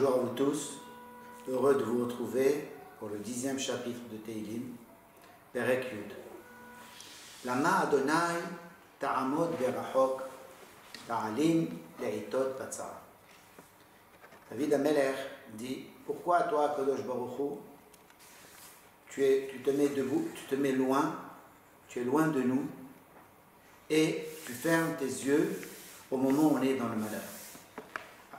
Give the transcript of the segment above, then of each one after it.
Bonjour à vous tous, heureux de vous retrouver pour le 10e chapitre de Teilim, Perek Yud. Lama Adonai ta'amod berachok ta'alim leitot batzara. David Amelech dit, pourquoi toi, Kadosh Baruch Hu, tu te mets debout, tu te mets loin, tu es loin de nous, et tu fermes tes yeux au moment où on est dans le malheur.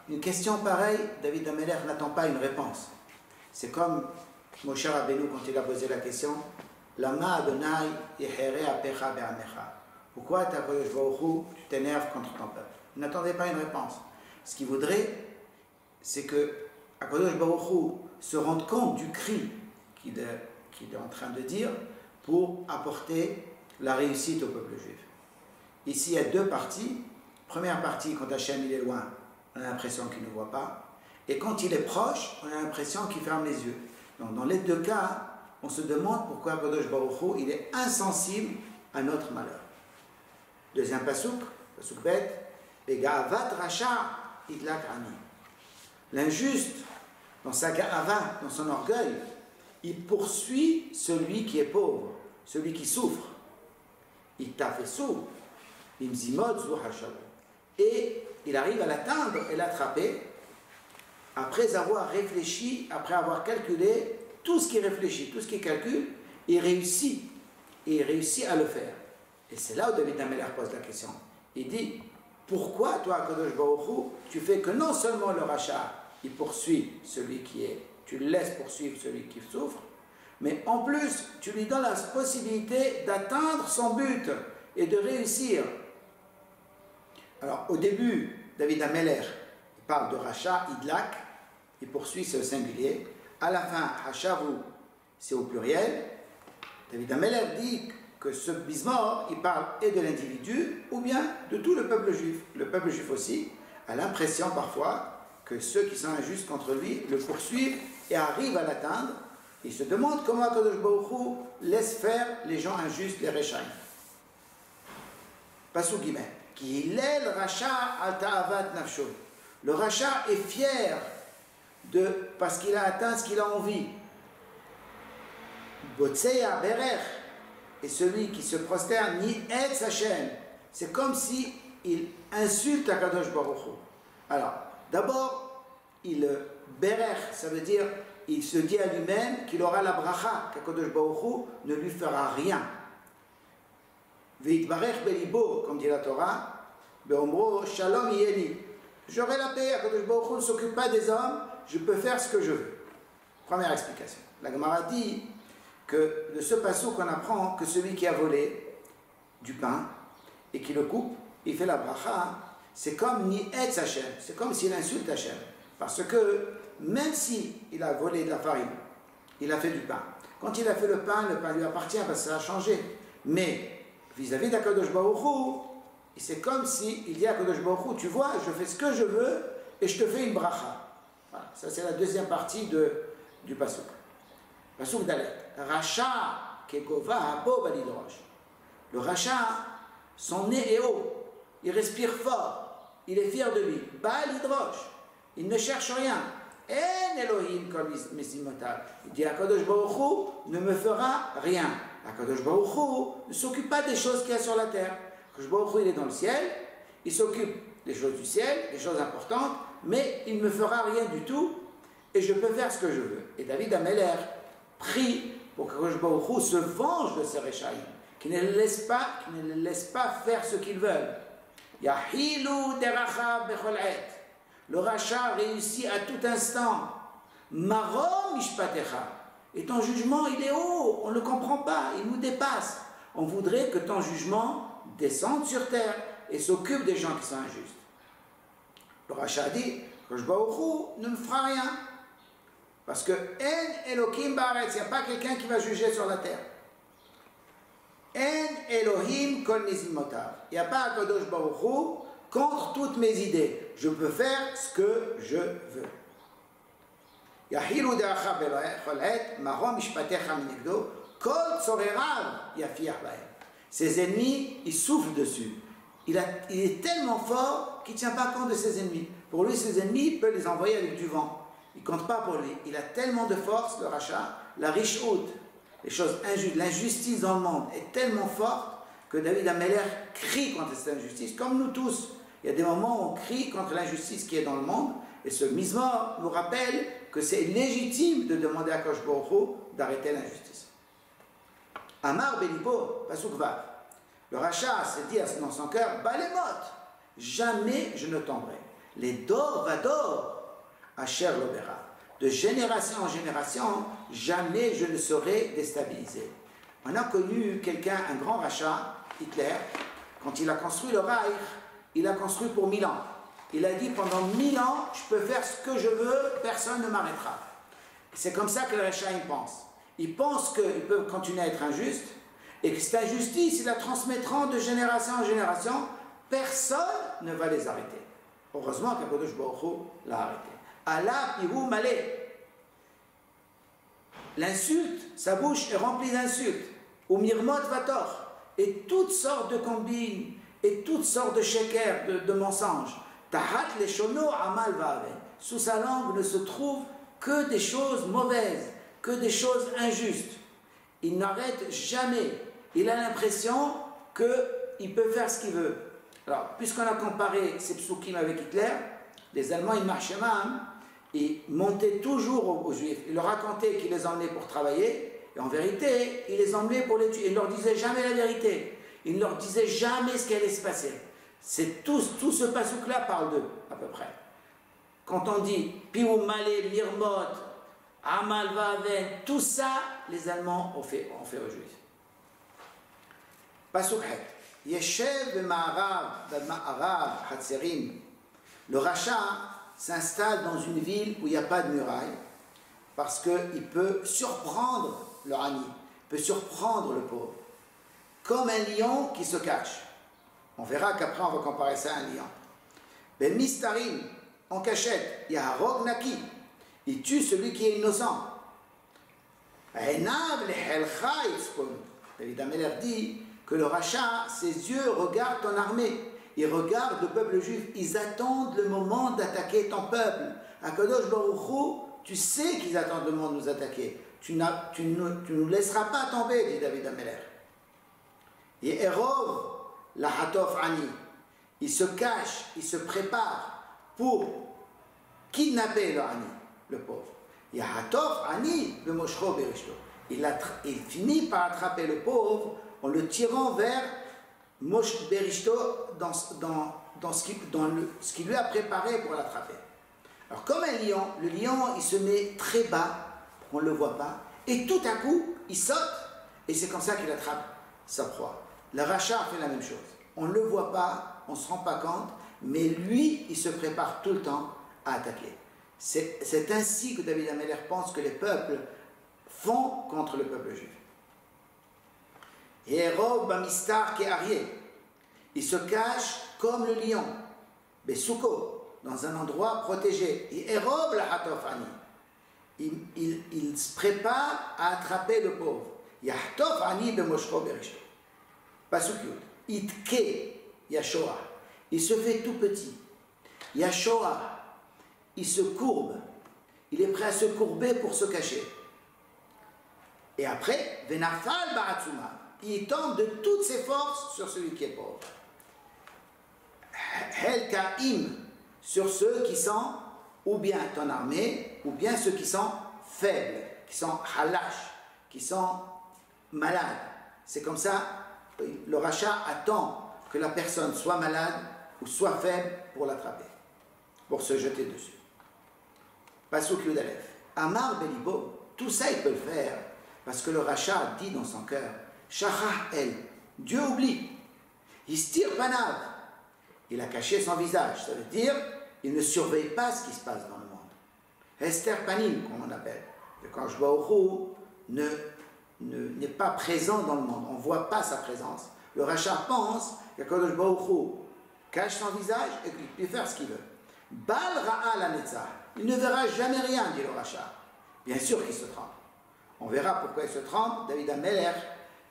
Une question pareille, David Amelech n'attend pas une réponse. C'est comme Moshe Rabbeinu quand il a posé la question, Lama Adonai yehere apecha be'amecha. Pourquoi tu t'énerves contre ton peuple? Il n'attendait pas une réponse. Ce qu'il voudrait, c'est que Akadosh Baruch Hu se rende compte du cri qu'il est en train de dire pour apporter la réussite au peuple juif. Ici, il y a deux parties. Première partie, quand Hachem il est loin, on a l'impression qu'il ne voit pas. Et quand il est proche, on a l'impression qu'il ferme les yeux. Donc, dans les deux cas, on se demande pourquoi Akadosh Baruch Hu, il est insensible à notre malheur. Deuxième pasuk, pasuk bet, Bega'avat Rasha idlak ani. L'injuste, dans sa ga'ava, dans son orgueil, il poursuit celui qui est pauvre, celui qui souffre. Il t'a fait sourd. Et il arrive à l'atteindre et l'attraper après avoir réfléchi, après avoir calculé tout ce qu'il réfléchit, tout ce qu'il calcule, il réussit. Et il réussit à le faire. Et c'est là où David Amelech pose la question. Il dit, pourquoi toi, Kadosh Baruch Hu, tu fais que non seulement le rachat, il poursuit celui qui est, tu le laisses poursuivre celui qui souffre, mais en plus, tu lui donnes la possibilité d'atteindre son but et de réussir. Alors, au début, David Amelech, il parle de rachat, idlak, il poursuit, c'est au singulier. À la fin, hachavu, c'est au pluriel. David Amelech dit que ce bismor, il parle et de l'individu, ou bien de tout le peuple juif. Le peuple juif aussi a l'impression parfois que ceux qui sont injustes contre lui le poursuivent et arrivent à l'atteindre. Il se demande comment Kadosh Baruch Hu laisse faire les gens injustes, les rechaim. Pasuk Gimel. Ki hillel racha al ta'avat nafsho. Le rachat est fier parce qu'il a atteint ce qu'il a envie. Botseya berech. Et celui qui se prosterne ni etz Hashem. C'est comme si il insulte Akadosh Baruch Hu. Alors, d'abord, il berech, ça veut dire il se dit à lui-même qu'il aura la bracha, qu'Akadosh Baruch Hu ne lui fera rien. Veitbarech belibo, comme dit la Torah, beomro shalom yeli. J'aurai la paix, Akadosh Baruch Hu ne s'occupe pas des hommes, je peux faire ce que je veux. Première explication. La Gemara dit que de ce passouk qu'on apprend que celui qui a volé du pain et qui le coupe, il fait la bracha, c'est comme ni etz Hashem, c'est comme s'il insulte Hashem. Parce que même s'il a volé de la farine, il a fait du pain. Quand il a fait le pain lui appartient parce que ça a changé. Mais vis-à-vis d'Akadosh Baruch Hu, c'est comme s'il dit à Akadosh Baruch Hu, tu vois, je fais ce que je veux et je te fais une bracha. Voilà, ça c'est la deuxième partie du pasuk. Pasuk Dalet. Racha kegova habo balidrosh. Le rachat, son nez est haut, il respire fort, il est fier de lui. Balidrosh, il ne cherche rien. En Elohim comme mesimotav. Il dit Akadosh Baruch Hu ne me fera rien. Akadosh Baruch Hu ne s'occupe pas des choses qu'il y a sur la terre. Akadosh Baruch Hu il est dans le ciel, il s'occupe des choses du ciel, des choses importantes, mais il ne me fera rien du tout et je peux faire ce que je veux. Et David Amelech prie pour que Akadosh Baruch Hu se venge de ces rechaïm, qu'il ne les laisse pas faire ce qu'ils veulent. Yahilu deracha bechol et. Le rachat réussit à tout instant. Marom mishpatecha. Et ton jugement, il est haut, on ne le comprend pas, il nous dépasse. On voudrait que ton jugement descende sur terre et s'occupe des gens qui sont injustes. Le rachat dit, Akadosh Baruch Hu ne me fera rien. Parce que En Elohim Baaretz, il n'y a pas quelqu'un qui va juger sur la terre. En Elohim Kol Nizimotav. Il n'y a pas Akadosh Baruch Hu contre toutes mes idées. Je peux faire ce que je veux. Yahilu de'acha belohet, marom mishpatecha minegdo, kol tzorerav yafiach bahem. Ses ennemis, ils soufflent dessus. Il est tellement fort qu'il ne tient pas compte de ses ennemis. Pour lui, ses ennemis, il peut les envoyer avec du vent. il ne compte pas pour lui. Il a tellement de force, le rachat, la richout, les choses injustes, l'injustice dans le monde est tellement forte que David Ameller crie contre cette injustice, comme nous tous. Il y a des moments où on crie contre l'injustice qui est dans le monde, et ce Mizmor nous rappelle que c'est légitime de demander à Kosh Baruch Hu d'arrêter l'injustice. Amar Belibo, Pasuk Vav. Le rachat s'est dit dans son cœur, Balemot, jamais je ne tomberai. Les dor vador, Asher Lobera. De génération en génération, jamais je ne serai déstabilisé. On a connu quelqu'un, un grand rachat, Hitler, quand il a construit le Reich, il a construit pour 1000 ans. Il a dit pendant 1000 ans, je peux faire ce que je veux, personne ne m'arrêtera. C'est comme ça que le rachat il pense. Il pense qu'il peut continuer à être injuste et que cette injustice, ils la transmettront de génération en génération, personne ne va les arrêter. Heureusement qu'Akadosh Baruch Hu l'a arrêté. Allah pihu malé. L'insulte, sa bouche est remplie d'insultes. Ou mirmot vator. Et toutes sortes de combines, et toutes sortes de shekers, de mensonges. Tahat leshono amal va'aven. Sous sa langue ne se trouve que des choses mauvaises, que des choses injustes. Il n'arrête jamais. Il a l'impression qu'il peut faire ce qu'il veut. Alors, puisqu'on a comparé ces psukim avec Hitler, les Allemands, ils marchaient même, ils montaient toujours aux Juifs. Ils leur racontaient qu'ils les emmenaient pour travailler, et en vérité, ils les emmenaient pour les tuer. Ils ne leur disaient jamais la vérité. Ils ne leur disaient jamais ce qui allait se passer. C'est tout ce pasouk-là parle d'eux, à peu près. Quand on dit Piou Malé, Mirmot, Amal Vaven, tout ça, les Allemands ont fait aux Juifs. Pasouk Het. Yeshev Ma'arav Hatzerim. Le rachat s'installe dans une ville où il n'y a pas de muraille parce qu'il peut surprendre le Rani, peut surprendre le pauvre. Comme un lion qui se cache. On verra qu'après on va comparer ça à un lion. Ben Mistarim, en cachette, il y a Harog Naki. Il tue celui qui est innocent. David Ameller dit que le rachat, ses yeux regardent ton armée. Ils regardent le peuple juif. Ils attendent le moment d'attaquer ton peuple. Akadosh Baruch Hu, tu sais qu'ils attendent le moment de nous attaquer. Tu ne nous laisseras pas tomber, dit David Ameller. Et Erov, la Hatof Ani, il se cache, il se prépare pour kidnapper le Ani, le pauvre. Et Hatof Ani, le Moshro Berishto. Il finit par attraper le pauvre en le tirant vers Mosh Berishto dans ce qu'il lui a préparé pour l'attraper. Alors comme un lion, le lion il se met très bas, on ne le voit pas, et tout à coup il saute, et c'est comme ça qu'il attrape sa proie. Le rachat fait la même chose. On ne le voit pas, on ne se rend pas compte, mais lui il se prépare tout le temps à attaquer. C'est ainsi que David Ameller pense que les peuples font contre le peuple juif. Et Rob Bamistar Ke'arié, il se cache comme le lion, Besouko, dans un endroit protégé. Et Rob la Hatofani, il se prépare à attraper le pauvre. Yahtofani Bemoshro Berishto. Pasukyut, Itke Yashoa, il se fait tout petit. Yashoa, il se courbe, il est prêt à se courber pour se cacher. Et après, Venafal Baratsuma, il tombe de toutes ses forces sur celui qui est pauvre. Helkaim, sur ceux qui sont ou bien ton armée, ou bien ceux qui sont faibles, qui sont halash, qui sont malades. C'est comme ça, le rachat attend que la personne soit malade ou soit faible pour l'attraper, pour se jeter dessus. Pasuk Yudalef. Amar Belibo, tout ça il peut le faire, parce que le rachat dit dans son cœur, Shachah El, Dieu oublie. Istir Panav, il a caché son visage, ça veut dire, il ne surveille pas ce qui se passe dans le monde. Esther Panim, comme on appelle. Le Kosh Baruch Hu n'est pas présent dans le monde, on ne voit pas sa présence. Le rachat pense que Kosh Baruch Hu cache son visage et qu'il peut faire ce qu'il veut. Bal Ra'a la Netzah, il ne verra jamais rien, dit le rachat. Bien sûr qu'il se trompe. On verra pourquoi il se trompe. David Ameller,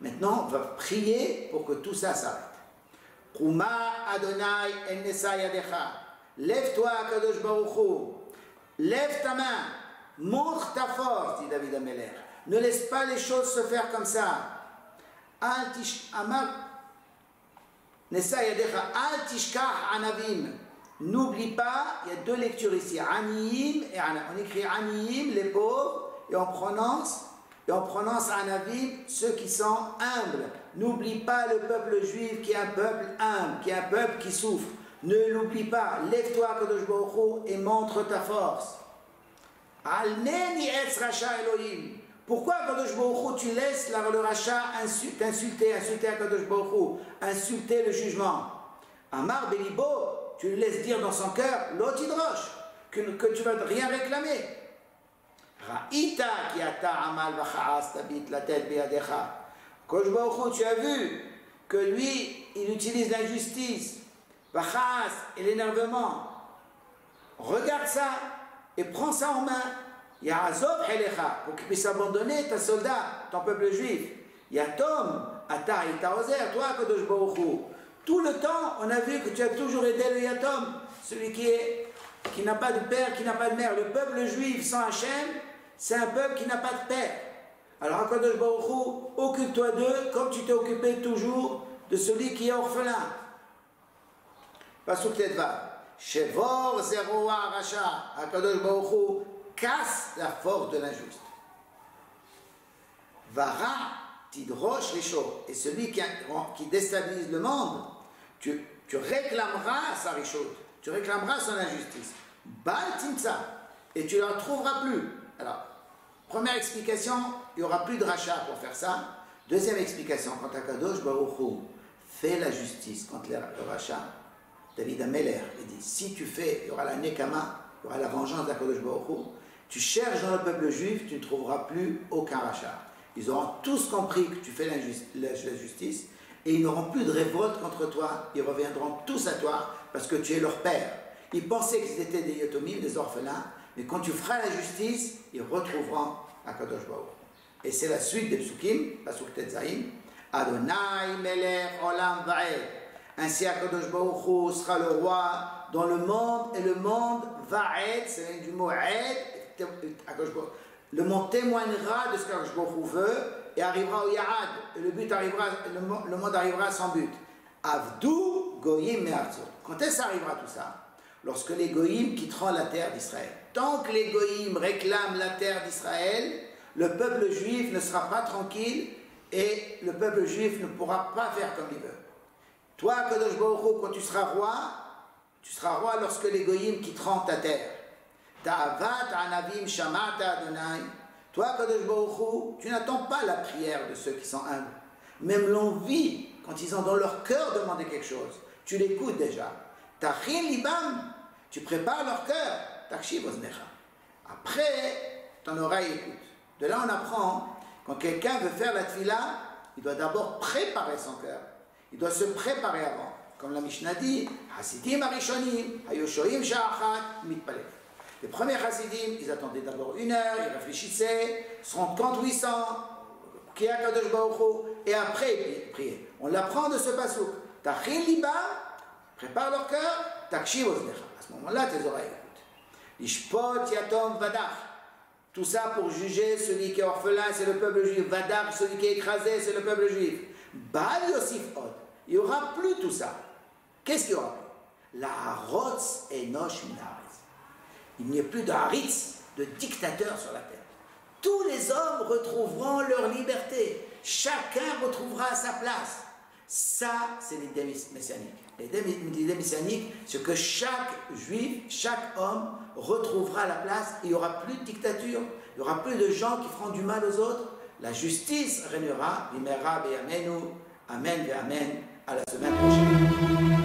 maintenant, va prier pour que tout ça s'arrête. Quma Adonai en Nesa Yadecha. Lève-toi, Kadosh Baruch Hu. lève ta main, montre ta force, dit David Ameler. Ne laisse pas les choses se faire comme ça. N'oublie pas, il y a deux lectures ici, Aniyim et Ana. On écrit Aniyim, les pauvres, et on prononce Anavim, ceux qui sont humbles. N'oublie pas le peuple juif qui est un peuple humble, qui est un peuple qui souffre. Ne l'oublie pas. Lève-toi, Kadosh Baruch Hu, et montre ta force. Al-Neni etz Racha Elohim. Pourquoi, Kadosh Baruch Hu, tu laisses le Racha insulter à Kadosh Baruch Hu, insulter le jugement? Amar Belibo, tu le laisses dire dans son cœur, l'otidroche, que tu vas rien réclamer. Ra'ita ki ata amal v'cha'as tabit la tête bi'adecha. Kadosh Baruch Hu, tu as vu que lui, il utilise l'injustice, v'cha'as et l'énervement. Regarde ça et prends ça en main. Ya'azov helecha, pour qu'il puisse abandonner ta soldat, ton peuple juif. Yatom, ata ita ozer, toi, Kadosh Baruch Hu. Tout le temps, on a vu que tu as toujours aidé le Yatom, celui qui n'a pas de père, qui n'a pas de mère. Le peuple juif sans Hachem, c'est un peuple qui n'a pas de père. Alors, Kadosh Baruch Hu, occupe-toi d'eux comme tu t'es occupé toujours de celui qui est orphelin. Pasuk Tetva. Shevor zeroa racha. Kadosh Baruch Hu casse la force de l'injuste. Vara tidrosh les choses. Et celui qui déstabilise le monde, tu réclameras sa richose, tu réclameras son injustice. Bal timsa, et tu ne la trouveras plus. Alors, première explication, il n'y aura plus de rachat pour faire ça. Deuxième explication, quand Akadosh Baruch Hu fait la justice contre le rachat, David Ameler, il dit, si tu fais, il y aura la nekama, il y aura la vengeance d'Akadosh Baruch Hu, tu cherches dans le peuple juif, tu ne trouveras plus aucun rachat. Ils auront tous compris que tu fais la justice et ils n'auront plus de révolte contre toi. Ils reviendront tous à toi parce que tu es leur père. Ils pensaient qu'ils étaient des yotomim, des orphelins, mais quand tu feras la justice, ils retrouveront Akadosh Baruch Hu. Et c'est la suite des psukim, Pasuk Tetzaim. Adonai melech olam va'ed. Ainsi Akadosh Baruch Hu sera le roi dans le monde et le monde va'ed, c'est du mot ed, le monde témoignera de ce qu'Akadosh Baruch Hu veut et arrivera au Ya'ad. Et le monde arrivera à son but. Avdou goyim me'arzo. Quand est-ce que ça arrivera tout ça? Lorsque les goyim quitteront la terre d'Israël. Tant que les goyim réclament la terre d'Israël, le peuple juif ne sera pas tranquille et le peuple juif ne pourra pas faire comme il veut. Toi, Kadosh Baruch Hu, quand tu seras roi lorsque les goyim quitteront ta terre. Ta'avat anavim shamata Adonai. Toi, Kadosh Baruch Hu, tu n'attends pas la prière de ceux qui sont humbles. Même l'envie, quand ils ont dans leur cœur demandé quelque chose, tu l'écoutes déjà. Tachin libam, tu prépares leur cœur. Takshiv oznecha. Après, ton oreille écoute. De là, on apprend, quand quelqu'un veut faire la tfila, il doit d'abord préparer son cœur. Il doit se préparer avant. Comme la Mishnah dit, Hasidim arishonim, hayoshoim sha'achat, mitpalef. Les premiers Hasidim, ils attendaient d'abord 1 heure, ils réfléchissaient, se rendent compte où ils sont, qui est Kadosh Baruch Hu, et après ils priaient. On l'apprend de ce pasuk. Tachin liba, prépare leur cœur, takshiv oznecha. À ce moment-là, tes oreilles écoutent. Lishpot yatom vadach. Tout ça pour juger celui qui est orphelin, c'est le peuple juif. Vadach, celui qui est écrasé, c'est le peuple juif. Bal Yosif Od. Il n'y aura plus tout ça. Qu'est-ce qu'il y aura plus? La harotz enosh min haaretz. Il n'y a plus de haritz, de dictateur sur la terre. Tous les hommes retrouveront leur liberté. Chacun retrouvera sa place. Ça, c'est l'idée messianique. L'idée messianique, c'est que chaque juif, chaque homme retrouvera la place. Il n'y aura plus de dictature. Il n'y aura plus de gens qui feront du mal aux autres. La justice régnera. Amen et amen. À la semaine prochaine.